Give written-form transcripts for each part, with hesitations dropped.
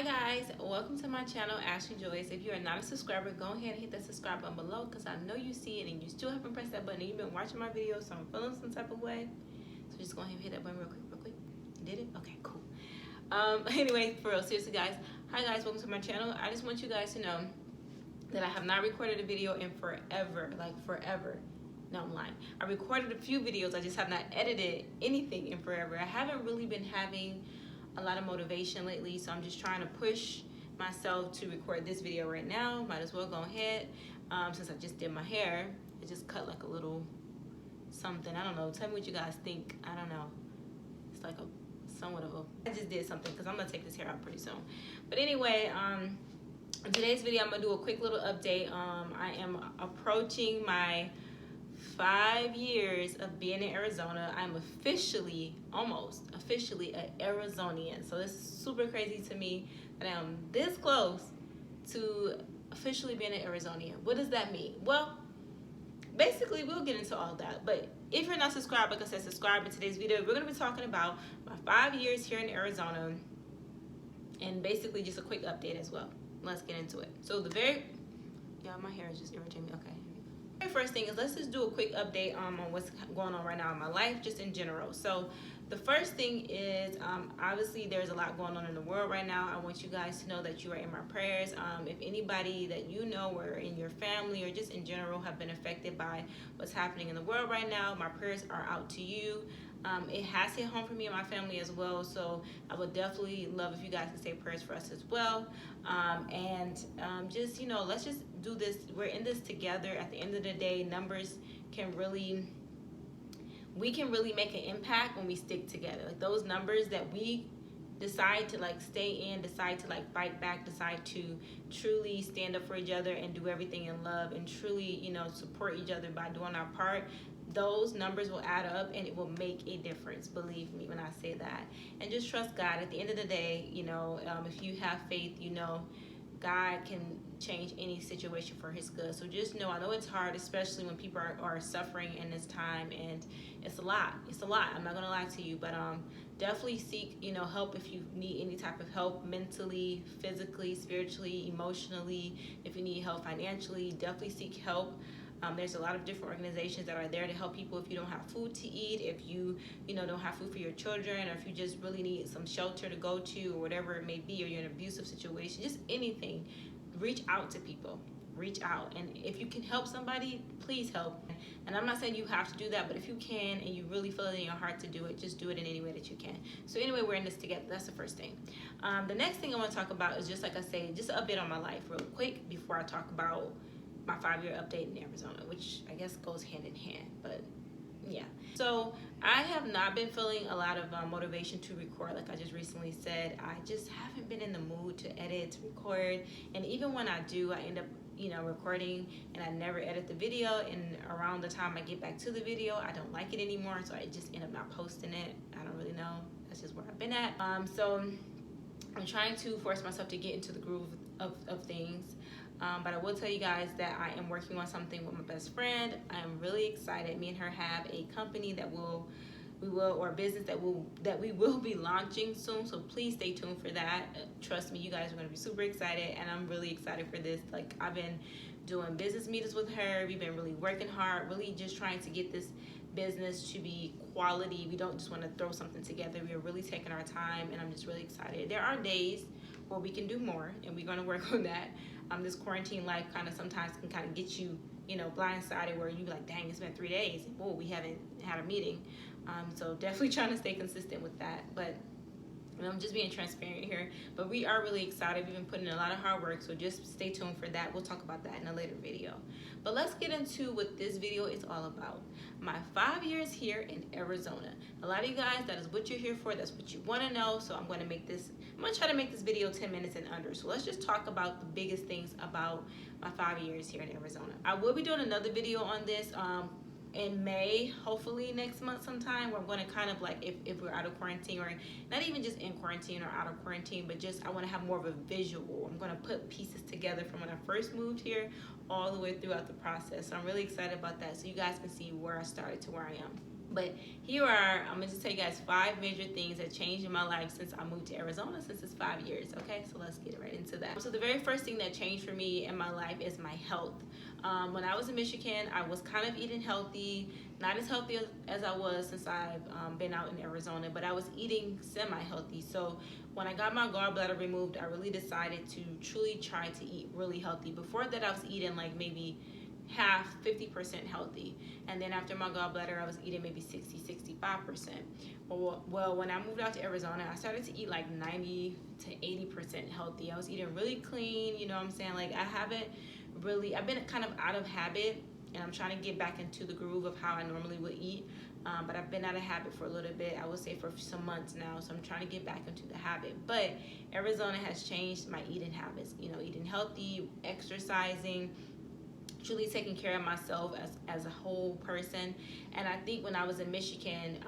Hi guys, welcome to my channel, Ashley Joyce. If you are not a subscriber, go ahead and hit that subscribe button below because I know you see it and you still haven't pressed that button and you've been watching my videos, so I'm feeling some type of way. So just go ahead and hit that button real quick. You did it? Okay, cool. Anyway, for real, seriously guys. Hi guys, welcome to my channel. I just want you guys to know that I have not recorded a video in forever, like forever. No, I'm lying. I recorded a few videos, I just have not edited anything in forever. I haven't really been having a lot of motivation lately, so I'm just trying to push myself to record this video right now. Might as well go ahead. Since I just did my hair, it just cut like a little something. I don't know. Tell me what you guys think. I don't know. It's like a somewhat of a. I just did something because I'm gonna take this hair out pretty soon. But anyway, in today's video, I'm gonna do a quick little update. I am approaching my 5 years of being in Arizona. I'm almost officially an Arizonian. So it's super crazy to me that I am this close to officially being an Arizonian. What does that mean? Well, basically we'll get into all that. But if you're not subscribed, like I said, subscribe. In today's video, we're gonna be talking about my 5 years here in Arizona and basically just a quick update as well. Let's get into it. So my hair is just irritating me. Okay. First thing is, let's just do a quick update on what's going on right now in my life, just in general. So the first thing is, obviously there's a lot going on in the world right now. I want you guys to know that you are in my prayers. If anybody that you know or in your family or just in general have been affected by what's happening in the world right now, my prayers are out to you. It has hit home for me and my family as well, so I would definitely love if you guys can say prayers for us as well. Just, let's just do this. We're in this together. At the end of the day, we can really make an impact when we stick together. Like those numbers that we decide to stay in, decide to fight back, decide to truly stand up for each other and do everything in love and truly, support each other by doing our part. Those numbers will add up and it will make a difference, believe me when I say that. And just trust God. At the end of the day, if you have faith, God can change any situation for his good. So just know, I know it's hard, especially when people are suffering in this time, and it's a lot. I'm not gonna lie to you, but definitely seek help if you need any type of help, mentally, physically, spiritually, emotionally. If you need help financially, definitely seek help. There's a lot of different organizations that are there to help people if you don't have food to eat, if you don't have food for your children, or if you just really need some shelter to go to, or whatever it may be, or you're in an abusive situation, just anything. Reach out to people. Reach out, and if you can help somebody, please help. And I'm not saying you have to do that, but if you can and you really feel it in your heart to do it, just do it in any way that you can. So anyway, we're in this together. That's the first thing. The next thing I want to talk about is, just like I say, just an update on my life real quick before I talk about my 5-year update in Arizona, which I guess goes hand in hand, but yeah. So I have not been feeling a lot of motivation to record. Like I just recently said, I just haven't been in the mood to edit, to record, and even when I do, I end up recording and I never edit the video, and around the time I get back to the video, I don't like it anymore, so I just end up not posting it. I don't really know. That's just where I've been at. So I'm trying to force myself to get into the groove of things. But I will tell you guys that I am working on something with my best friend. I am really excited. Me and her have a company or a business that we will be launching soon. So please stay tuned for that. Trust me, you guys are going to be super excited, and I'm really excited for this. Like, I've been doing business meetings with her. We've been really working hard, really just trying to get this business to be quality. We don't just want to throw something together. We are really taking our time, and I'm just really excited. There are days where we can do more, and we're going to work on that. This quarantine life sometimes can get you, blindsided, where you like, dang, it's been 3 days, and whoa, we haven't had a meeting. So definitely trying to stay consistent with that. But I'm just being transparent here, but we are really excited. We've been putting in a lot of hard work, so just stay tuned for that. We'll talk about that in a later video. But let's get into what this video is all about. My 5 years here in Arizona. A lot of you guys, that is what you're here for. That's what you want to know. So I'm going to try to make this video 10 minutes and under. So let's just talk about the biggest things about my 5 years here in Arizona. I will be doing another video on this in May, hopefully next month sometime, where I'm going to if we're out of quarantine, or not even just in quarantine or out of quarantine, but just I want to have more of a visual. I'm going to put pieces together from when I first moved here all the way throughout the process. So I'm really excited about that, so you guys can see where I started to where I am. But here are, I'm gonna just tell you guys 5 major things that changed in my life since I moved to Arizona, since it's 5 years. Okay, so let's get right into that. So the very first thing that changed for me in my life is my health. When I was in Michigan, I was kind of eating healthy, not as healthy as I was since I've been out in Arizona, but I was eating semi-healthy. So when I got my gallbladder removed, I really decided to truly try to eat really healthy. Before that, I was eating like maybe half, 50% healthy, and then after my gallbladder I was eating maybe 60-65%. Well, when I moved out to Arizona, I started to eat like 90 to 80% healthy. I was eating really clean, you know what I'm saying? Like I've been kind of out of habit, and I'm trying to get back into the groove of how I normally would eat, but I've been out of habit for a little bit, I would say for some months now, so I'm trying to get back into the habit. But Arizona has changed my eating habits, you know, eating healthy, exercising, truly taking care of myself as a whole person. And I think when I was in Michigan,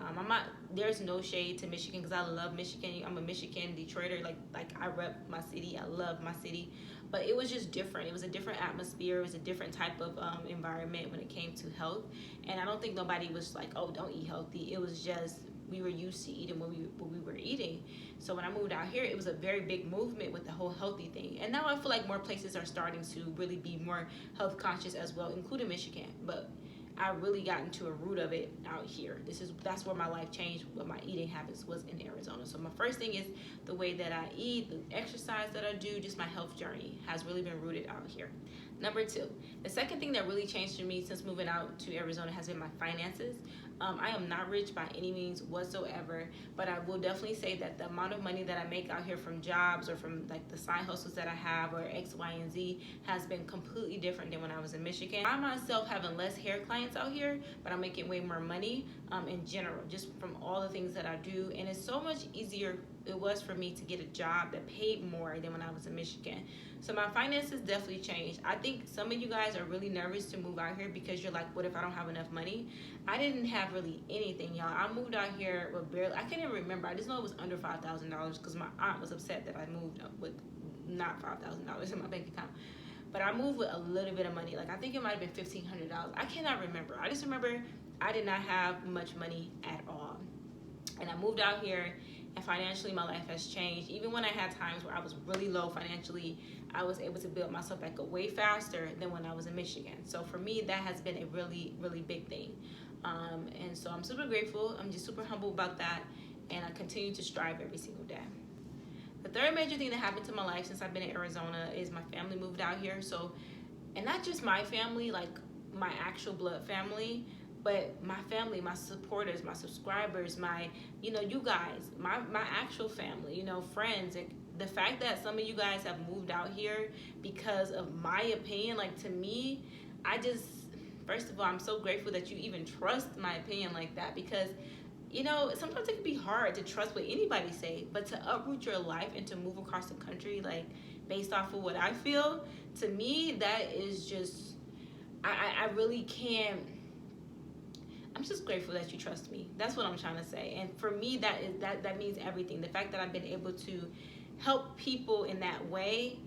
there's no shade to Michigan because I love Michigan. I'm a Michigan Detroiter, like I rep my city, I love my city, but it was just different. It was a different atmosphere, it was a different type of environment when it came to health. And I don't think nobody was like, oh, don't eat healthy. It was just we were used to eating what we were eating. So when I moved out here, it was a very big movement with the whole healthy thing. And now I feel like more places are starting to really be more health conscious as well, including Michigan. But I really got into a root of it out here. That's where my life changed, what my eating habits was in Arizona. So my first thing is the way that I eat, the exercise that I do, just my health journey has really been rooted out here. Number 2, the second thing that really changed for me since moving out to Arizona has been my finances. I am not rich by any means whatsoever, but I will definitely say that the amount of money that I make out here from jobs or from like the side hustles that I have or X, Y, and Z has been completely different than when I was in Michigan. I myself having less hair clients out here, but I'm making way more money in general, just from all the things that I do. And it's so much easier it was for me to get a job that paid more than when I was in Michigan. So my finances definitely changed. I think some of you guys are really nervous to move out here because you're like, what if I don't have enough money? I didn't have really anything, y'all. I moved out here with barely, I can't even remember. I just know it was under $5,000 because my aunt was upset that I moved with not $5,000 in my bank account. But I moved with a little bit of money. Like I think it might have been $1,500. I cannot remember. I just remember I did not have much money at all. And I moved out here, and financially my life has changed. Even when I had times where I was really low financially, I was able to build myself back up way faster than when I was in Michigan. So for me, that has been a really, really big thing. And so I'm super grateful. I'm just super humble about that, and I continue to strive every single day. The third major thing that happened to my life since I've been in Arizona is my family moved out here. So, and not just my family, like my actual blood family, but my family, my supporters, my subscribers, my, you know, you guys, my actual family, you know, friends. And the fact that some of you guys have moved out here because of my opinion, like to me, first of all, I'm so grateful that you even trust my opinion like that, because you know, sometimes it can be hard to trust what anybody say, but to uproot your life and to move across the country, like based off of what I feel, to me, that is just, I really can't, I'm just grateful that you trust me. That's what I'm trying to say. And for me, that means everything. The fact that I've been able to help people in that way,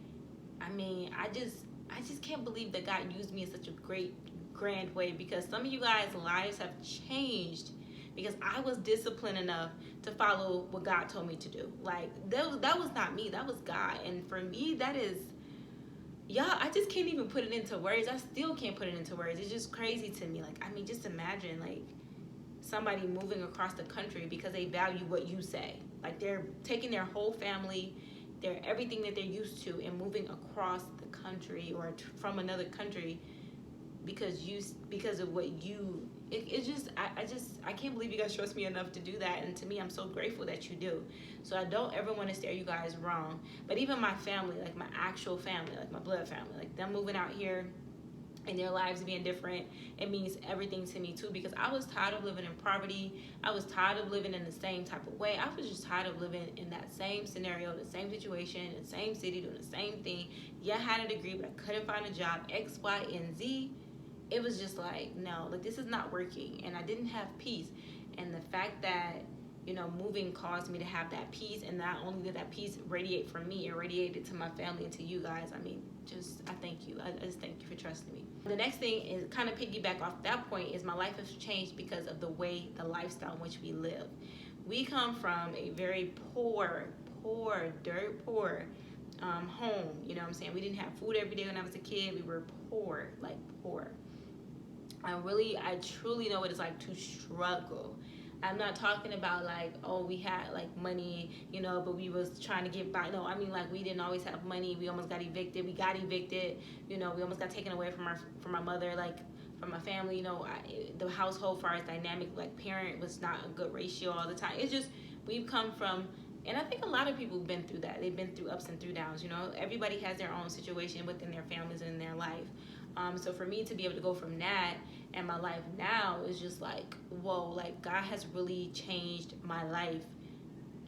I mean, I just can't believe that God used me in such a great, grand way, because some of you guys' lives have changed because I was disciplined enough to follow what God told me to do. Like, that was not me, that was God. And for me, that is, y'all, I just can't even put it into words. I still can't put it into words. It's just crazy to me. Like, I mean, just imagine, like, somebody moving across the country because they value what you say. Like, they're taking their whole family, their everything that they're used to, and moving across the country or from another country because of what you, I can't believe you guys trust me enough to do that. And to me, I'm so grateful that you do. So I don't ever want to steer you guys wrong. But even my family, like my actual family, like my blood family, like them moving out here and their lives being different, it means everything to me too, because I was tired of living in poverty. I was tired of living in the same type of way. I was just tired of living in that same scenario, the same situation, the same city, doing the same thing. Yeah, I had a degree, but I couldn't find a job, X, Y, and Z. It was just like, no, like this is not working, and I didn't have peace. And the fact that you know, moving caused me to have that peace, and not only did that peace radiate from me, it radiated to my family and to you guys. I mean, I thank you. I just thank you for trusting me. The next thing is kind of piggyback off that point is my life has changed because of the lifestyle in which we live. We come from a very poor, dirt poor home. You know what I'm saying? We didn't have food every day when I was a kid. We were poor, like poor. I truly know what it's like to struggle. I'm not talking about like, oh, we had like money, you know, but we was trying to get by. No, I mean like we didn't always have money. We almost got evicted. We got evicted. You know, we almost got taken away from our mother, like from my family. You know, the household, far as dynamic, like parent was not a good ratio all the time. It's just we've come from, and I think a lot of people have been through that. They've been through ups and through downs. You know, everybody has their own situation within their families and in their life. So for me to be able to go from that and my life now is just like, whoa, like God has really changed my life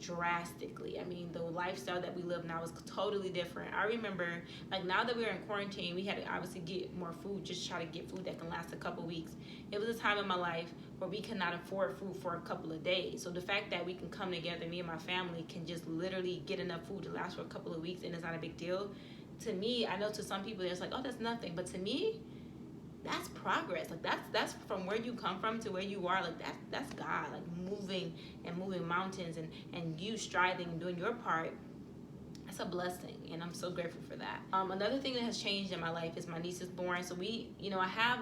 drastically. I mean, the lifestyle that we live now is totally different. I remember, like now that we were in quarantine, we had to obviously get more food, just try to get food that can last a couple weeks. It was a time in my life where we could not afford food for a couple of days. So the fact that we can come together, me and my family can just literally get enough food to last for a couple of weeks and it's not a big deal. To me, I know to some people it's like, oh, that's nothing. But to me, that's progress. Like that's from where you come from to where you are. Like that's God, like moving mountains and you striving and doing your part. That's a blessing, and I'm so grateful for that. Another thing that has changed in my life is my niece is born. So I have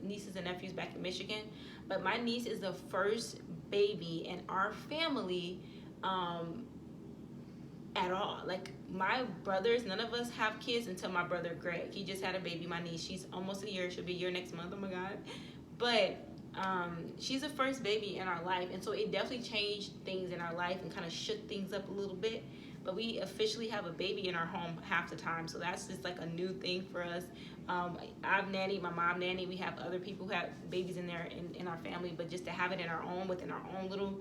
nieces and nephews back in Michigan, but my niece is the first baby in our family at all. Like my brothers, none of us have kids until my brother Greg. He just had a baby, my niece. She's almost a year. She'll be a year next month. Oh my God. But she's the first baby in our life, and so it definitely changed things in our life and kind of shook things up a little bit. But we officially have a baby in our home half the time, so that's just like a new thing for us. I've nannied, my mom nannied. We have other people who have babies in our family, but just to have it in our own, within our own little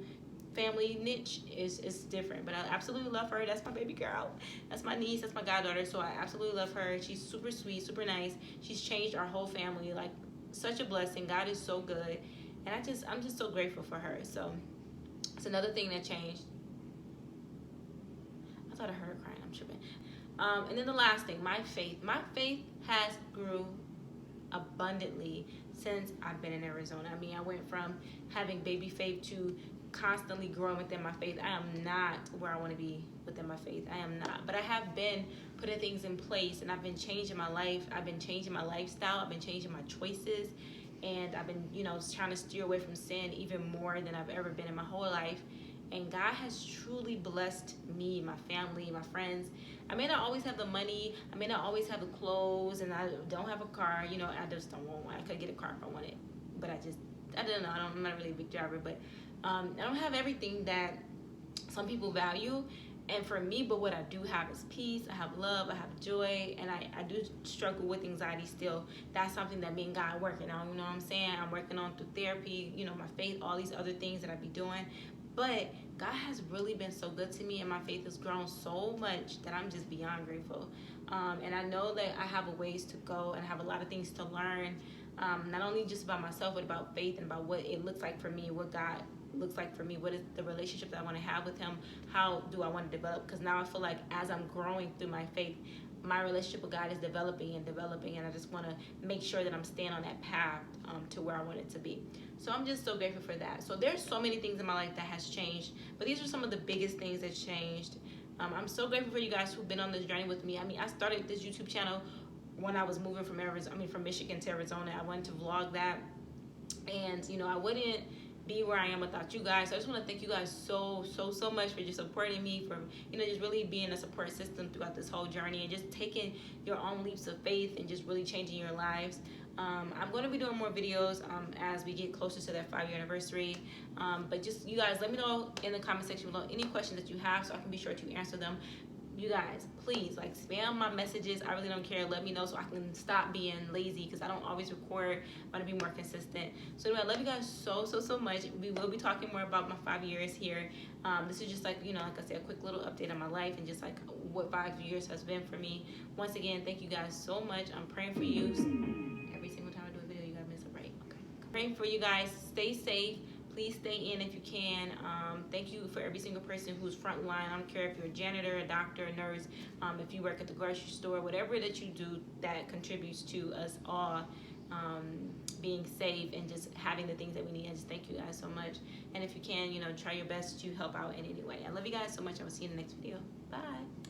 family niche is different. But I absolutely love her. That's my baby girl. That's my niece. That's my goddaughter. So I absolutely love her. She's super sweet, super nice. She's changed our whole family. Like such a blessing. God is so good, and I'm just so grateful for her. So it's another thing that changed. I thought I heard her crying. I'm tripping. And then the last thing, my faith. My faith has grew abundantly since I've been in Arizona. I mean, I went from having baby faith to constantly growing within my faith. I am not where I want to be within my faith. I am not. But I have been putting things in place, and I've been changing my life. I've been changing my lifestyle. I've been changing my choices. And I've been, trying to steer away from sin even more than I've ever been in my whole life. And God has truly blessed me, my family, my friends. I may not always have the money. I may not always have the clothes, and I don't have a car. I just don't want one. I could get a car if I wanted, but I don't know. I'm not really a big driver, but I don't have everything that some people value. And for me, but what I do have is peace. I have love. I have joy, and I do struggle with anxiety still. That's something that me and God are working on. You know what I'm saying? I'm working on through therapy. My faith, all these other things that I be doing. But God has really been so good to me, and my faith has grown so much that I'm just beyond grateful. And I know that I have a ways to go, and I have a lot of things to learn, not only just about myself, but about faith and about what it looks like for me, what God looks like for me, what is the relationship that I want to have with Him, how do I want to develop? Because now I feel like as I'm growing through my faith, my relationship with God is developing, and I just want to make sure that I'm staying on that path to where I want it to be. So I'm just so grateful for that. So there's so many things in my life that has changed, but these are some of the biggest things that changed. I'm so grateful for you guys who've been on this journey with me. I mean, I started this YouTube channel when I was moving from Michigan to Arizona. I wanted to vlog that, and I wouldn't be where I am without you guys. So I just want to thank you guys so much for just supporting me, for just really being a support system throughout this whole journey, and just taking your own leaps of faith and just really changing your lives. I'm going to be doing more videos as we get closer to that 5-year anniversary. But just you guys, let me know in the comment section below any questions that you have, so I can be sure to answer them. You guys, please, spam my messages. I really don't care. Let me know so I can stop being lazy, because I don't always record. I want to be more consistent. So anyway, I love you guys so much. We will be talking more about my 5 years here. This is just like I said, a quick little update on my life and just what 5 years has been for me. Once again, thank you guys so much. I'm praying for you. Every single time I do a video, you gotta miss a break. Okay. Praying for you guys. Stay safe. Please stay in if you can. Thank you for every single person who's front line. I don't care if you're a janitor, a doctor, a nurse, if you work at the grocery store, whatever that you do that contributes to us all being safe and just having the things that we need. I just thank you guys so much. And if you can, try your best to help out in any way. I love you guys so much. I will see you in the next video. Bye.